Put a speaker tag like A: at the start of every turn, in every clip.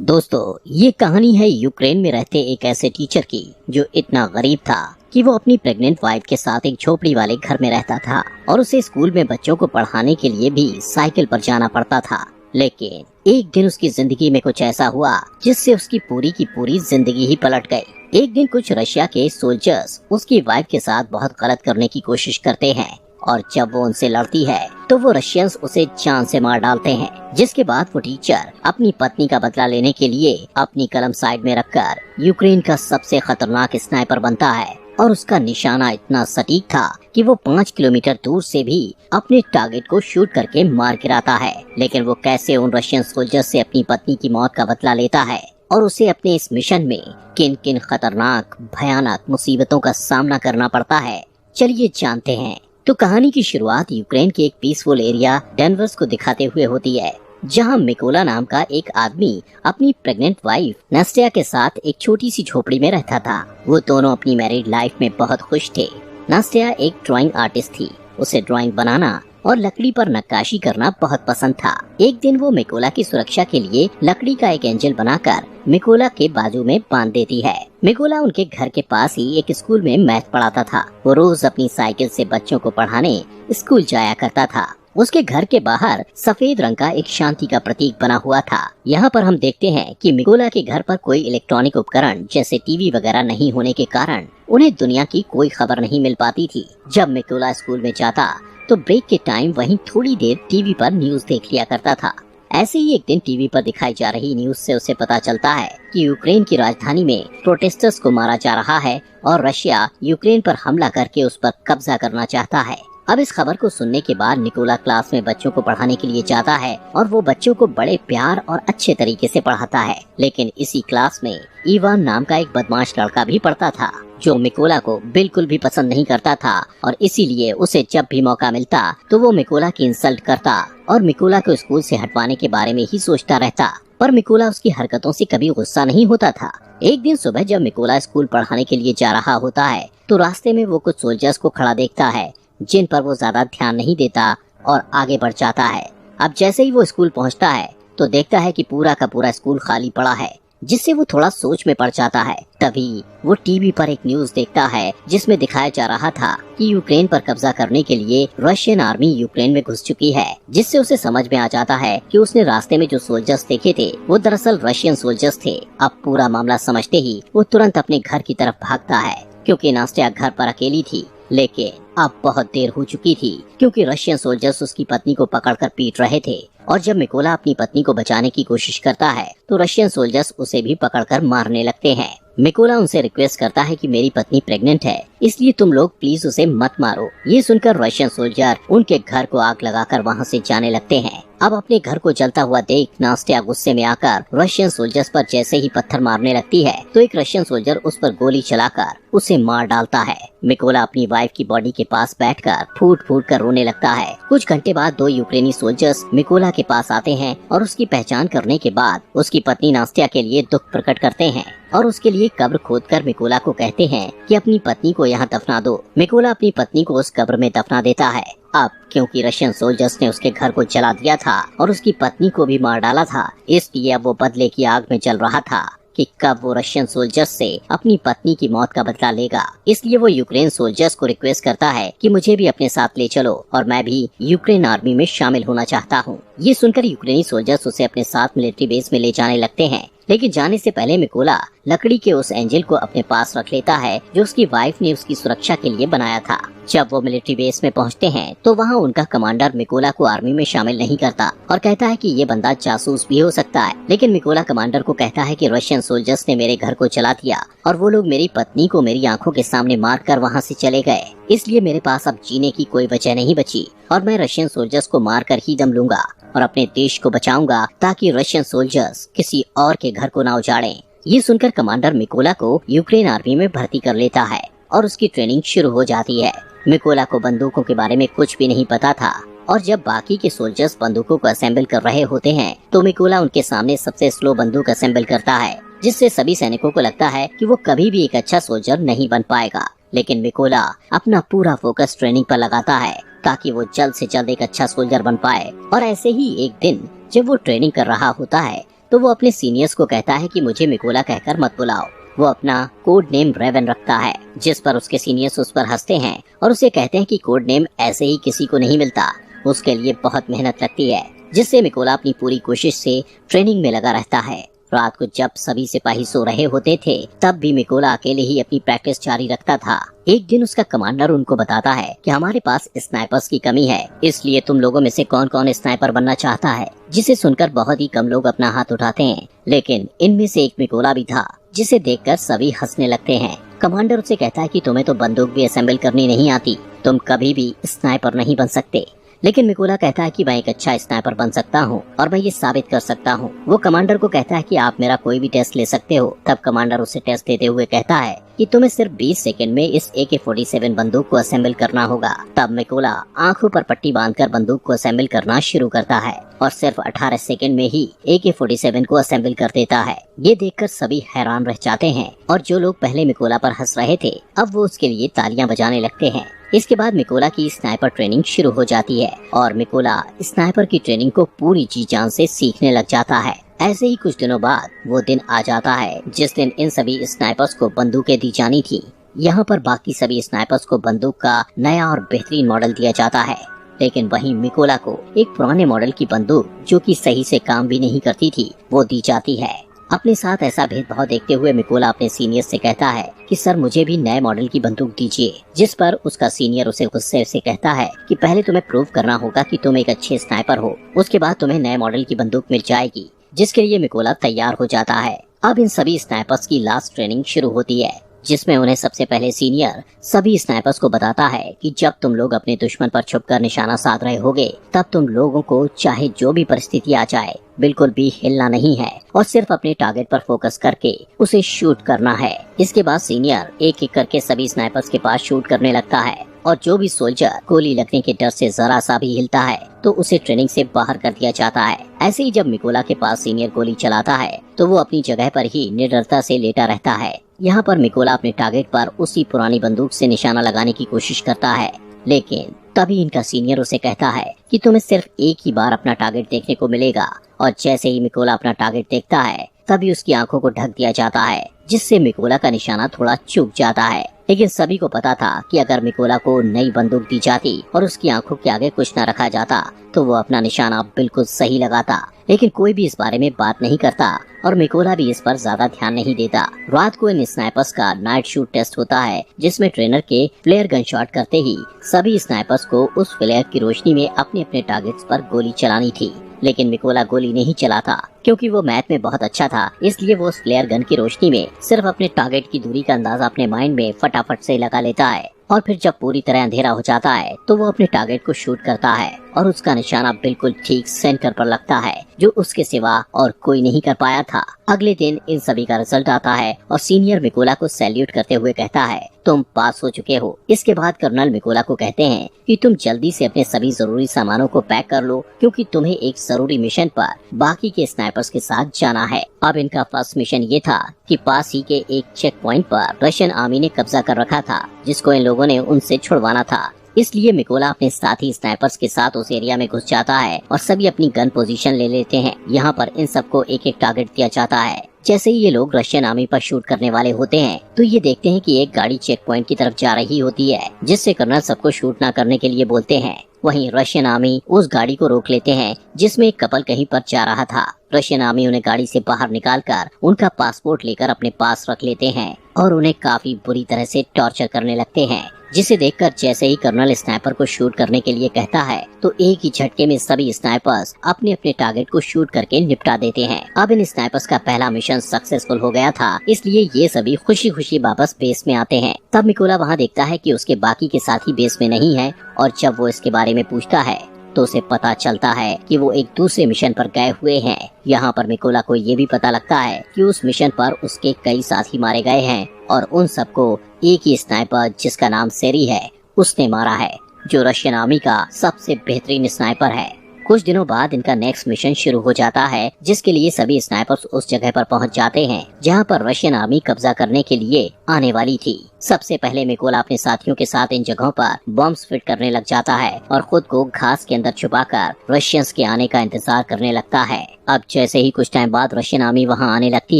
A: दोस्तों, ये कहानी है यूक्रेन में रहते एक ऐसे टीचर की जो इतना गरीब था कि वो अपनी प्रेग्नेंट वाइफ के साथ एक झोपड़ी वाले घर में रहता था और उसे स्कूल में बच्चों को पढ़ाने के लिए भी साइकिल पर जाना पड़ता था। लेकिन एक दिन उसकी जिंदगी में कुछ ऐसा हुआ जिससे उसकी पूरी की पूरी जिंदगी ही पलट गई। एक दिन कुछ रशिया के सोल्जर्स उसकी वाइफ के साथ बहुत गलत करने की कोशिश करते हैं और जब वो उनसे लड़ती है तो वो रशियंस उसे जान से मार डालते हैं। जिसके बाद वो टीचर अपनी पत्नी का बदला लेने के लिए अपनी कलम साइड में रखकर यूक्रेन का सबसे खतरनाक स्नाइपर बनता है और उसका निशाना इतना सटीक था कि वो 5 किलोमीटर दूर से भी अपने टारगेट को शूट करके मार गिराता है। लेकिन वो कैसे उन रशियन सोल्जर से अपनी पत्नी की मौत का बदला लेता है और उसे अपने इस मिशन में किन किन खतरनाक भयानक मुसीबतों का सामना करना पड़ता है, चलिए जानते हैं। तो कहानी की शुरुआत यूक्रेन के एक पीसफुल एरिया डेनवर्स को दिखाते हुए होती है, जहां मिकोला नाम का एक आदमी अपनी प्रेग्नेंट वाइफ नास्टिया के साथ एक छोटी सी झोपड़ी में रहता था। वो दोनों अपनी मैरिड लाइफ में बहुत खुश थे। नास्टिया एक ड्राइंग आर्टिस्ट थी, उसे ड्राइंग बनाना और लकड़ी पर नक्काशी करना बहुत पसंद था। एक दिन वो मिकोला की सुरक्षा के लिए लकड़ी का एक एंजल बनाकर मिकोला के बाजू में बांध देती है। मिकोला उनके घर के पास ही एक स्कूल में मैथ पढ़ाता था। वो रोज अपनी साइकिल से बच्चों को पढ़ाने स्कूल जाया करता था। उसके घर के बाहर सफेद रंग का एक शांति का प्रतीक बना हुआ था। यहाँ पर हम देखते हैं कि मिकोला के घर पर कोई इलेक्ट्रॉनिक उपकरण जैसे टीवी वगैरह नहीं होने के कारण उन्हें दुनिया की कोई खबर नहीं मिल पाती थी। जब मिकोला स्कूल में जाता तो ब्रेक के टाइम वहीं थोड़ी देर टीवी पर न्यूज देख लिया करता था। ऐसे ही एक दिन टीवी पर दिखाई जा रही न्यूज से उसे पता चलता है कि यूक्रेन की राजधानी में प्रोटेस्टर्स को मारा जा रहा है और रशिया यूक्रेन पर हमला करके उस पर कब्जा करना चाहता है। अब इस खबर को सुनने के बाद निकोला क्लास में बच्चों को पढ़ाने के लिए जाता है और वो बच्चों को बड़े प्यार और अच्छे तरीके से पढ़ाता है। लेकिन इसी क्लास में इवान नाम का एक बदमाश लड़का भी पढ़ता था जो मिकोला को बिल्कुल भी पसंद नहीं करता था और इसीलिए उसे जब भी मौका मिलता तो वो मिकोला की इंसल्ट करता और मिकोला को स्कूल से हटवाने के बारे में ही सोचता रहता। पर मिकोला उसकी हरकतों से कभी गुस्सा नहीं होता था। एक दिन सुबह जब मिकोला स्कूल पढ़ाने के लिए जा रहा होता है तो रास्ते में वो कुछ सोल्जर्स को खड़ा देखता है जिन पर वो ज्यादा ध्यान नहीं देता और आगे बढ़ जाता है। अब जैसे ही वो स्कूल पहुंचता है तो देखता है कि पूरा का पूरा स्कूल खाली पड़ा है, जिससे वो थोड़ा सोच में पड़ जाता है। तभी वो टीवी पर एक न्यूज देखता है जिसमें दिखाया जा रहा था कि यूक्रेन पर कब्जा करने के लिए रशियन आर्मी यूक्रेन में घुस चुकी है, जिससे उसे समझ में आ जाता है कि उसने रास्ते में जो सोल्जर्स देखे थे वो दरअसल रशियन सोल्जर्स थे। अब पूरा मामला समझते ही वो तुरंत अपने घर की तरफ भागता है क्योंकि नास्टिया घर पर अकेली थी। लेकिन अब बहुत देर हो चुकी थी क्योंकि रशियन सोल्जर्स उसकी पत्नी को पकड़कर पीट रहे थे और जब मिकोला अपनी पत्नी को बचाने की कोशिश करता है तो रशियन सोल्जर्स उसे भी पकड़कर मारने लगते हैं। मिकोला उनसे रिक्वेस्ट करता है कि मेरी पत्नी प्रेग्नेंट है, इसलिए तुम लोग प्लीज उसे मत मारो। ये सुनकर रशियन सोल्जर उनके घर को आग लगाकर वहाँ से जाने लगते हैं। अब अपने घर को जलता हुआ देख नास्टिया गुस्से में आकर रशियन सोल्जर्स पर जैसे ही पत्थर मारने लगती है तो एक रशियन सोल्जर उस पर गोली चलाकर उसे मार डालता है। मिकोला अपनी वाइफ की बॉडी के पास बैठकर फूट फूट कर रोने लगता है। कुछ घंटे बाद 2 यूक्रेनी सोल्जर्स मिकोला के पास आते हैं और उसकी पहचान करने के बाद उसकी पत्नी नास्टिया के लिए दुख प्रकट करते हैं और उसके लिए कब्र खोदकर मिकोला को कहते हैं कि अपनी पत्नी को यहाँ दफना दो। मिकोला अपनी पत्नी को उस कब्र में दफना देता है। अब क्योंकि रशियन सोल्जर्स ने उसके घर को जला दिया था और उसकी पत्नी को भी मार डाला था, इसलिए अब वो बदले की आग में जल रहा था कि कब वो रशियन सोल्जर्स से अपनी पत्नी की मौत का बदला लेगा। इसलिए वो यूक्रेन सोल्जर्स को रिक्वेस्ट करता है कि मुझे भी अपने साथ ले चलो और मैं भी यूक्रेन आर्मी में शामिल होना चाहता हूँ। ये सुनकर यूक्रेनी सोल्जर्स उसे अपने साथ मिलिट्री बेस में ले जाने लगते हैं। लेकिन जाने से पहले मिकोला लकड़ी के उस एंजल को अपने पास रख लेता है जो उसकी वाइफ ने उसकी सुरक्षा के लिए बनाया था। जब वो मिलिट्री बेस में पहुंचते हैं तो वहां उनका कमांडर मिकोला को आर्मी में शामिल नहीं करता और कहता है कि ये बंदा जासूस भी हो सकता है। लेकिन मिकोला कमांडर को कहता है कि रशियन सोल्जर्स ने मेरे घर को जला दिया और वो लोग मेरी पत्नी को मेरी आंखों के सामने मारकर वहां से चले गए, इसलिए मेरे पास अब जीने की कोई वजह नहीं बची और मैं रशियन सोल्जर्स को मारकर ही दम लूंगा और अपने देश को बचाऊंगा ताकि रशियन सोल्जर्स किसी और के घर को ना उजाड़ें। ये सुनकर कमांडर मिकोला को यूक्रेन आर्मी में भर्ती कर लेता है और उसकी ट्रेनिंग शुरू हो जाती है। मिकोला को बंदूकों के बारे में कुछ भी नहीं पता था और जब बाकी के सोल्जर्स बंदूकों को असेंबल कर रहे होते हैं तो मिकोला उनके सामने सबसे स्लो बंदूक असेंबल करता है, जिससे सभी सैनिकों को लगता है कि वो कभी भी एक अच्छा सोल्जर नहीं बन पाएगा। लेकिन मिकोला अपना पूरा फोकस ट्रेनिंग पर लगाता है ताकि वो जल्द से जल्द एक अच्छा सोल्जर बन पाए। और ऐसे ही एक दिन जब वो ट्रेनिंग कर रहा होता है तो वो अपने सीनियर्स को कहता है कि मुझे मिकोला कहकर मत बुलाओ। वो अपना कोड नेम रेवन रखता है, जिस पर उसके सीनियर्स उस पर हंसते हैं और उसे कहते हैं कि कोड नेम ऐसे ही किसी को नहीं मिलता, उसके लिए बहुत मेहनत लगती है। जिससे मिकोला अपनी पूरी कोशिश से ट्रेनिंग में लगा रहता है। रात को जब सभी सिपाही सो रहे होते थे, तब भी मिकोला अकेले ही अपनी प्रैक्टिस जारी रखता था। एक दिन उसका कमांडर उनको बताता है कि हमारे पास स्नाइपर्स की कमी है, इसलिए तुम लोगों में से कौन कौन स्नाइपर बनना चाहता है। जिसे सुनकर बहुत ही कम लोग अपना हाथ उठाते हैं, लेकिन इनमें से एक मिकोला भी था, जिसे देखकर सभी हंसने लगते हैं। कमांडर उसे कहता है कि तुम्हें तो बंदूक भी असेंबल करनी नहीं आती, तुम कभी भी स्नाइपर नहीं बन सकते। लेकिन मिकोला कहता है कि मैं एक अच्छा स्नाइपर बन सकता हूँ और मैं ये साबित कर सकता हूँ। वो कमांडर को कहता है कि आप मेरा कोई भी टेस्ट ले सकते हो। तब कमांडर उसे टेस्ट देते हुए कहता है कि तुम्हें सिर्फ 20 सेकंड में इस AK-47 बंदूक को असेंबल करना होगा। तब मिकोला आंखों पर पट्टी बांधकर बंदूक को असेंबल करना शुरू करता है और सिर्फ 18 सेकंड में ही AK-47 को असेंबल कर देता है। ये देखकर सभी हैरान रह जाते हैं और जो लोग पहले मिकोला पर हंस रहे थे, अब वो उसके लिए तालियां बजाने लगते हैं। इसके बाद मिकोला की स्नाइपर ट्रेनिंग शुरू हो जाती है और मिकोला स्नाइपर की ट्रेनिंग को पूरी जी जान से सीखने लग जाता है। ऐसे ही कुछ दिनों बाद वो दिन आ जाता है जिस दिन इन सभी स्नाइपर्स को बंदूकें दी जानी थी। यहाँ पर बाकी सभी स्नाइपर्स को बंदूक का नया और बेहतरीन मॉडल दिया जाता है, लेकिन वहीं मिकोला को एक पुराने मॉडल की बंदूक, जो कि सही से काम भी नहीं करती थी, वो दी जाती है। अपने साथ ऐसा भेदभाव देखते हुए मिकोला अपने सीनियर से कहता है कि सर मुझे भी नए मॉडल की बंदूक दीजिए। जिस पर उसका सीनियर उसे गुस्से से कहता है कि पहले तुम्हें प्रूव करना होगा कि तुम एक अच्छे स्नाइपर हो, उसके बाद तुम्हें नए मॉडल की बंदूक मिल जाएगी। जिसके लिए मिकोला तैयार हो जाता है। अब इन सभी स्नाइपर्स की लास्ट ट्रेनिंग शुरू होती है, जिसमें उन्हें सबसे पहले सीनियर सभी स्नाइपर्स को बताता है कि जब तुम लोग अपने दुश्मन पर छुपकर निशाना साध रहे होगे, तब तुम लोगों को चाहे जो भी परिस्थिति आ जाए बिल्कुल भी हिलना नहीं है और सिर्फ अपने टारगेट पर फोकस करके उसे शूट करना है। इसके बाद सीनियर एक एक करके सभी स्नाइपर्स के पास शूट करने लगता है और जो भी सोल्जर गोली लगने के डर से जरा सा भी हिलता है तो उसे ट्रेनिंग से बाहर कर दिया जाता है। ऐसे ही जब मिकोला के पास सीनियर गोली चलाता है तो वो अपनी जगह पर ही निडरता से लेटा रहता है। यहाँ पर मिकोला अपने टारगेट पर उसी पुरानी बंदूक से निशाना लगाने की कोशिश करता है, लेकिन तभी इनका सीनियर उसे कहता है कि तुम्हें सिर्फ एक ही बार अपना टारगेट देखने को मिलेगा। और जैसे ही मिकोला अपना टारगेट देखता है, तभी उसकी आंखों को ढक दिया जाता है, जिससे मिकोला का निशाना थोड़ा चूक जाता है। लेकिन सभी को पता था कि अगर मिकोला को नई बंदूक दी जाती और उसकी आंखों के आगे कुछ न रखा जाता तो वो अपना निशाना बिल्कुल सही लगाता। लेकिन कोई भी इस बारे में बात नहीं करता और मिकोला भी इस पर ज्यादा ध्यान नहीं देता। रात को इन स्नाइपर्स का नाइट शूट टेस्ट होता है, जिसमें ट्रेनर के फ्लेयर गन शॉट करते ही सभी स्नाइपर्स को उस फ्लेयर की रोशनी में अपने अपने टारगेट्स पर गोली चलानी थी। लेकिन मिकोला गोली नहीं चलाता, क्योंकि वो मैथ में बहुत अच्छा था। इसलिए वो उस फ्लेयर गन की रोशनी में सिर्फ अपने टारगेट की दूरी का अंदाजा अपने माइंड में फटाफट से लगा लेता है और फिर जब पूरी तरह अंधेरा हो जाता है तो वो अपने टारगेट को शूट करता है और उसका निशाना बिल्कुल ठीक सेंटर पर लगता है, जो उसके सिवा और कोई नहीं कर पाया था। अगले दिन इन सभी का रिजल्ट आता है और सीनियर मिकोला को सैल्यूट करते हुए कहता है तुम पास हो चुके हो। इसके बाद कर्नल मिकोला को कहते हैं कि तुम जल्दी से अपने सभी जरूरी सामानों को पैक कर लो, क्योंकि तुम्हें एक जरूरी मिशन पर बाकी के स्नाइपर्स के साथ जाना है। अब इनका फर्स्ट मिशन ये था कि पास ही के एक चेक पॉइंट पर रशियन आर्मी ने कब्जा कर रखा था, जिसको इन लोगों ने उनसे छुड़वाना था। इसलिए मिकोला अपने साथी स्नाइपर्स के साथ उस एरिया में घुस जाता है और सभी अपनी गन पोजीशन ले लेते हैं। यहाँ पर इन सबको एक एक टारगेट दिया जाता है। जैसे ही ये लोग रशियन आर्मी पर शूट करने वाले होते हैं तो ये देखते हैं कि एक गाड़ी चेक पॉइंट की तरफ जा रही होती है, जिससे कर्नल सबको शूट न करने के लिए बोलते हैं। वहीं रशियन आर्मी उस गाड़ी को रोक लेते हैं जिसमें एक कपल कहीं पर जा रहा था। रशियन आर्मी उन्हें गाड़ी से बाहर निकालकर उनका पासपोर्ट लेकर अपने पास रख लेते हैं और उन्हें काफी बुरी तरह से टॉर्चर करने लगते हैं, जिसे देखकर जैसे ही कर्नल स्नाइपर को शूट करने के लिए कहता है तो एक ही झटके में सभी स्नाइपर्स अपने अपने टारगेट को शूट करके निपटा देते हैं। अब इन स्नाइपर्स का पहला मिशन सक्सेसफुल हो गया था, इसलिए ये सभी खुशी खुशी वापस बेस में आते हैं। तब मिकोला वहाँ देखता है कि उसके बाकी के साथी बेस में नहीं है और जब वो इसके बारे में पूछता है तो उसे पता चलता है कि वो एक दूसरे मिशन पर गए हुए हैं। यहाँ पर मिकोला को ये भी पता लगता है कि उस मिशन पर उसके कई साथी मारे गए हैं और उन सबको एक ही स्नाइपर, जिसका नाम सेरी है, उसने मारा है, जो रशियन आर्मी का सबसे बेहतरीन स्नाइपर है। कुछ दिनों बाद इनका नेक्स्ट मिशन शुरू हो जाता है, जिसके लिए सभी स्नाइपर्स उस जगह पर पहुंच जाते हैं जहां पर रशियन आर्मी कब्जा करने के लिए आने वाली थी। सबसे पहले मिकोला अपने साथियों के साथ इन जगहों पर बॉम्ब्स फिट करने लग जाता है और खुद को घास के अंदर छुपाकर रशियंस के आने का इंतजार करने लगता है। अब जैसे ही कुछ टाइम बाद रशियन आर्मी वहां आने लगती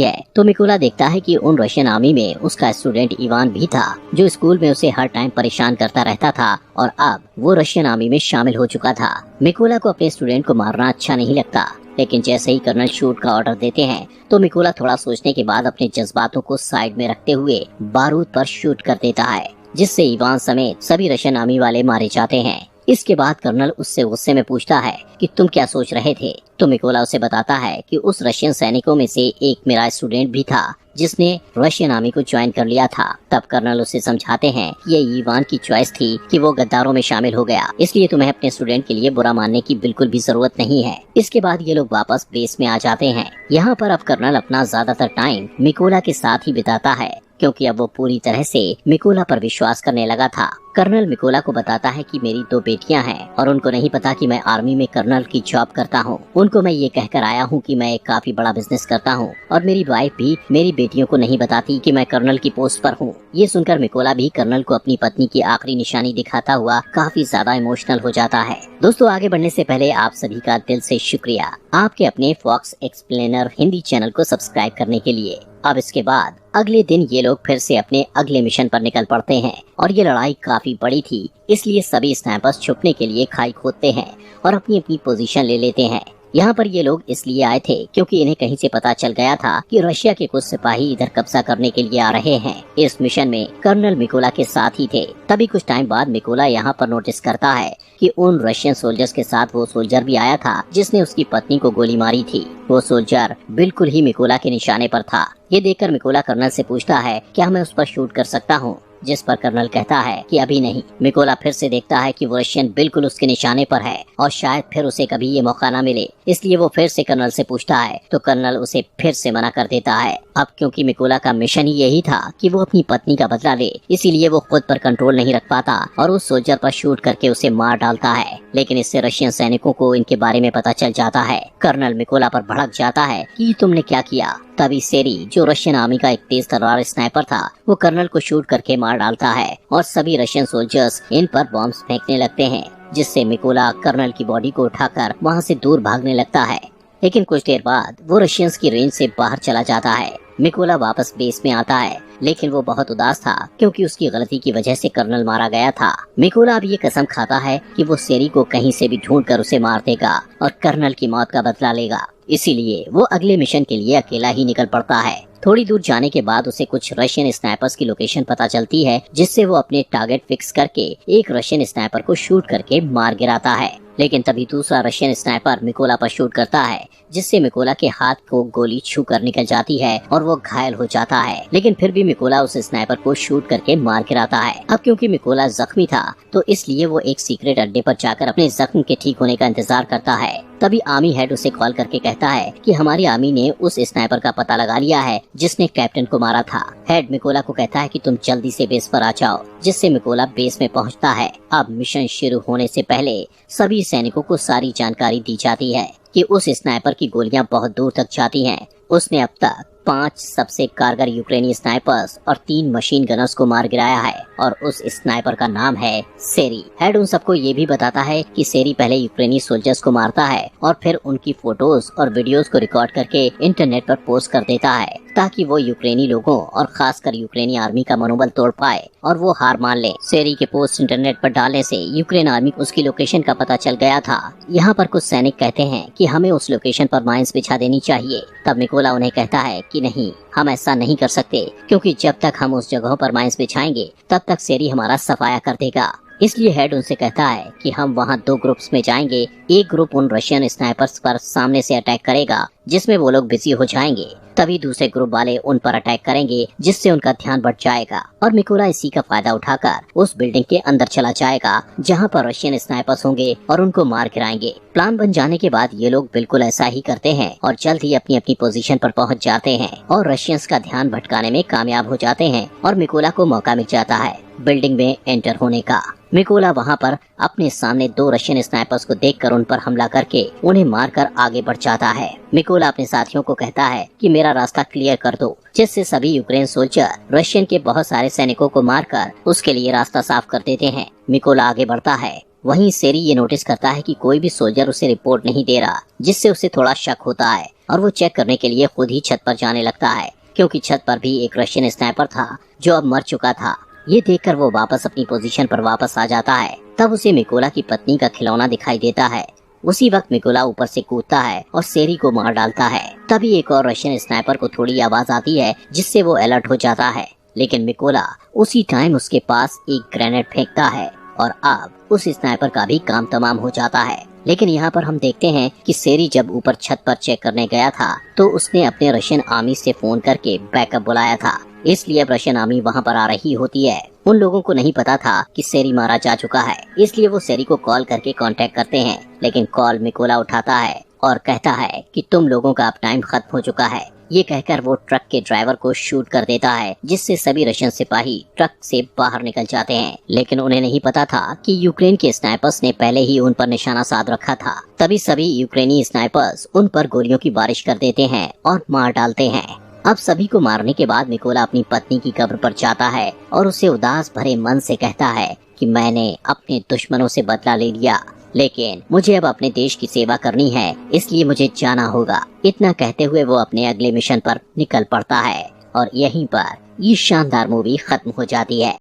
A: है तो मिकोला देखता है कि उन रशियन आर्मी में उसका स्टूडेंट इवान भी था, जो स्कूल में उसे हर टाइम परेशान करता रहता था और अब वो रशियन आर्मी में शामिल हो चुका था। मिकोला को अपने स्टूडेंट को मारना अच्छा नहीं लगता, लेकिन जैसे ही कर्नल शूट का ऑर्डर देते हैं तो मिकोला थोड़ा सोचने के बाद अपने जज्बातों को साइड में रखते हुए बारूद पर शूट कर देता है, जिससे इवान समेत सभी रशियन आर्मी वाले मारे जाते हैं। इसके बाद कर्नल उससे गुस्से में पूछता है कि तुम क्या सोच रहे थे, तो मिकोला उसे बताता है कि उस रशियन सैनिकों में से एक मेरा स्टूडेंट भी था जिसने रशियन आर्मी को ज्वाइन कर लिया था। तब कर्नल उसे समझाते हैं कि ये इवान की चॉइस थी कि वो गद्दारों में शामिल हो गया, इसलिए तुम्हें अपने स्टूडेंट के लिए बुरा मानने की बिल्कुल भी जरूरत नहीं है। इसके बाद ये लोग वापस बेस में आ जाते हैं। यहाँ पर अब कर्नल अपना ज्यादातर टाइम मिकोला के साथ ही बिताता है, क्योंकि अब वो पूरी तरह से मिकोला पर विश्वास करने लगा था। कर्नल मिकोला को बताता है कि मेरी 2 बेटियां हैं और उनको नहीं पता कि मैं आर्मी में कर्नल की जॉब करता हूँ। उनको मैं ये कहकर आया हूँ कि मैं एक काफी बड़ा बिजनेस करता हूँ और मेरी वाइफ भी मेरी बेटियों को नहीं बताती कि मैं कर्नल की पोस्ट पर हूँ। ये सुनकर मिकोला भी कर्नल को अपनी पत्नी की आखिरी निशानी दिखाता हुआ काफी ज्यादा इमोशनल हो जाता है। दोस्तों, आगे बढ़ने से पहले आप सभी का दिल से शुक्रिया आपके अपने फॉक्स एक्सप्लेनर हिंदी चैनल को सब्सक्राइब करने के लिए। अब इसके बाद अगले दिन ये लोग फिर से अपने अगले मिशन पर निकल पड़ते हैं और ये लड़ाई काफी बड़ी थी, इसलिए सभी स्नाइपर्स छुपने के लिए खाई खोदते हैं और अपनी अपनी पोजीशन ले लेते हैं। यहाँ पर ये लोग इसलिए आए थे क्योंकि इन्हें कहीं से पता चल गया था कि रशिया के कुछ सिपाही इधर कब्जा करने के लिए आ रहे हैं। इस मिशन में कर्नल मिकोला के साथ ही थे। तभी कुछ टाइम बाद मिकोला यहाँ पर नोटिस करता है कि उन रशियन सोल्जर्स के साथ वो सोल्जर भी आया था जिसने उसकी पत्नी को गोली मारी थी। वो सोल्जर बिल्कुल ही मिकोला के निशाने पर था। ये देखकर मिकोला कर्नल से पूछता है क्या मैं उस पर शूट कर सकता हूँ, जिस पर कर्नल कहता है कि अभी नहीं। मिकोला फिर से देखता है कि वो रशियन बिल्कुल उसके निशाने पर है और शायद फिर उसे कभी ये मौका न मिले, इसलिए वो फिर से कर्नल से पूछता है तो कर्नल उसे फिर से मना कर देता है। अब क्योंकि मिकोला का मिशन ही यही था कि वो अपनी पत्नी का बदला ले, इसीलिए वो खुद पर कंट्रोल नहीं रख पाता और उस सोल्जर पर शूट करके उसे मार डालता है। लेकिन इससे रशियन सैनिकों को इनके बारे में पता चल जाता है। कर्नल मिकोला पर भड़क जाता है कि तुमने क्या किया। तभी सेरी, जो रशियन आर्मी का एक तेज तर्रार स्नाइपर था, वो कर्नल को शूट करके मार डालता है और सभी रशियन सोल्जर्स इन पर बॉम्ब्स फेंकने लगते हैं, जिससे मिकोला कर्नल की बॉडी को उठाकर वहां से दूर भागने लगता है। लेकिन कुछ देर बाद वो रशियंस की रेंज से बाहर चला जाता है। मिकोला वापस बेस में आता है, लेकिन वो बहुत उदास था क्योंकि उसकी गलती की वजह से कर्नल मारा गया था। मिकोला अब ये कसम खाता है कि वो सेरी को कहीं से भी ढूंढकर उसे मार देगा और कर्नल की मौत का बदला लेगा। इसीलिए वो अगले मिशन के लिए अकेला ही निकल पड़ता है। थोड़ी दूर जाने के बाद उसे कुछ रशियन स्नाइपर्स की लोकेशन पता चलती है, जिससे वो अपने टारगेट फिक्स करके एक रशियन स्नाइपर को शूट करके मार गिराता है। लेकिन तभी दूसरा रशियन स्नाइपर मिकोला पर शूट करता है, जिससे मिकोला के हाथ को गोली छू कर निकल जाती है और वो घायल हो जाता है। लेकिन फिर भी मिकोला उस स्नाइपर को शूट करके मार गिराता है। अब क्योंकि मिकोला जख्मी था तो इसलिए वो एक सीक्रेट अड्डे पर जाकर अपने जख्म के ठीक होने का इंतजार करता है। तभी आर्मी हेड उसे कॉल करके कहता है कि हमारी आर्मी ने उस स्नाइपर का पता लगा लिया है जिसने कैप्टन को मारा था। हेड मिकोला को कहता है कि तुम जल्दी से बेस पर आ जाओ, जिससे मिकोला बेस में पहुंचता है। अब मिशन शुरू होने से पहले सभी सैनिकों को सारी जानकारी दी जाती है कि उस स्नाइपर की गोलियां बहुत दूर तक जाती हैं। उसने अब तक 5 सबसे कारगर यूक्रेनी स्नाइपर्स और 3 मशीन गनर्स को मार गिराया है और उस स्नाइपर का नाम है सेरी। हेड उन सबको ये भी बताता है कि सेरी पहले यूक्रेनी सोल्जर्स को मारता है और फिर उनकी फोटोज और वीडियोस को रिकॉर्ड करके इंटरनेट पर पोस्ट कर देता है, ताकि वो यूक्रेनी लोगों और खासकर यूक्रेनी आर्मी का मनोबल तोड़ पाए और वो हार मान ले। सेरी के पोस्ट इंटरनेट पर डालने से यूक्रेन आर्मी को उसकी लोकेशन का पता चल गया था। यहाँ पर कुछ सैनिक कहते हैं कि हमें उस लोकेशन पर माइंस बिछा देनी चाहिए। तब मिकोला उन्हें कहता है कि नहीं, हम ऐसा नहीं कर सकते, क्योंकि जब तक हम उस जगहों पर माइंस बिछाएंगे तब तक सेरी हमारा सफाया कर देगा। इसलिए हेड उनसे कहता है कि हम वहाँ 2 ग्रुप्स में जाएंगे। एक ग्रुप उन रशियन स्नाइपर्स पर सामने से अटैक करेगा, जिसमें वो लोग बिजी हो जाएंगे। तभी दूसरे ग्रुप वाले उन पर अटैक करेंगे, जिससे उनका ध्यान बढ़ जाएगा और मिकोला इसी का फायदा उठाकर उस बिल्डिंग के अंदर चला जाएगा जहां पर रशियन स्नाइपर्स होंगे और उनको मार गिराएंगे। प्लान बन जाने के बाद ये लोग बिल्कुल ऐसा ही करते हैं और जल्द ही अपनी अपनी पोजीशन पर पहुंच जाते हैं और रशियंस का ध्यान भटकाने में कामयाब हो जाते हैं और मिकोला को मौका मिल जाता है बिल्डिंग में एंटर होने का। मिकोला वहाँ पर अपने सामने 2 रशियन स्नाइपर्स को देखकर उन पर हमला करके उन्हें मारकर आगे बढ़ जाता है। मिकोला अपने साथियों को कहता है कि मेरा रास्ता क्लियर कर दो, जिससे सभी यूक्रेन सोल्जर रशियन के बहुत सारे सैनिकों को मारकर उसके लिए रास्ता साफ कर देते हैं। मिकोला आगे बढ़ता है। वहीं सेरी ये नोटिस करता है कि कोई भी सोल्जर उसे रिपोर्ट नहीं दे रहा, जिससे उसे थोड़ा शक होता है और वो चेक करने के लिए खुद ही छत पर जाने लगता है, क्योंकि छत पर भी एक रशियन स्नाइपर था जो अब मर चुका था। ये देखकर वो वापस अपनी पोजीशन पर वापस आ जाता है। तब उसे मिकोला की पत्नी का खिलौना दिखाई देता है। उसी वक्त मिकोला ऊपर से कूदता है और सेरी को मार डालता है। तभी एक और रशियन स्नाइपर को थोड़ी आवाज आती है, जिससे वो अलर्ट हो जाता है, लेकिन मिकोला उसी टाइम उसके पास एक ग्रेनेड फेंकता है और अब उस स्नाइपर का भी काम तमाम हो जाता है। लेकिन यहाँ पर हम देखते हैं कि सेरी जब ऊपर छत पर चेक करने गया था तो उसने अपने रशियन आर्मी से फोन करके बैकअप बुलाया था, इसलिए अब रशियन आर्मी वहाँ पर आ रही होती है। उन लोगों को नहीं पता था कि सेरी मारा जा चुका है, इसलिए वो सेरी को कॉल करके कांटेक्ट करते हैं, लेकिन कॉल मिकोला उठाता है और कहता है कि तुम लोगों का अब टाइम खत्म हो चुका है। ये कहकर वो ट्रक के ड्राइवर को शूट कर देता है, जिससे सभी रशियन सिपाही ट्रक से बाहर निकल जाते हैं। लेकिन उन्हें नहीं पता था कि यूक्रेन के स्नाइपर्स ने पहले ही उन पर निशाना साध रखा था। तभी सभी यूक्रेनी स्नाइपर्स उन पर गोलियों की बारिश कर देते हैं और मार डालते हैं। अब सभी को मारने के बाद मिकोला अपनी पत्नी की कब्र पर जाता है और उसे उदास भरे मन से कहता है कि मैंने अपने दुश्मनों से बदला ले लिया, लेकिन मुझे अब अपने देश की सेवा करनी है, इसलिए मुझे जाना होगा। इतना कहते हुए वो अपने अगले मिशन पर निकल पड़ता है और यहीं पर ये शानदार मूवी खत्म हो जाती है।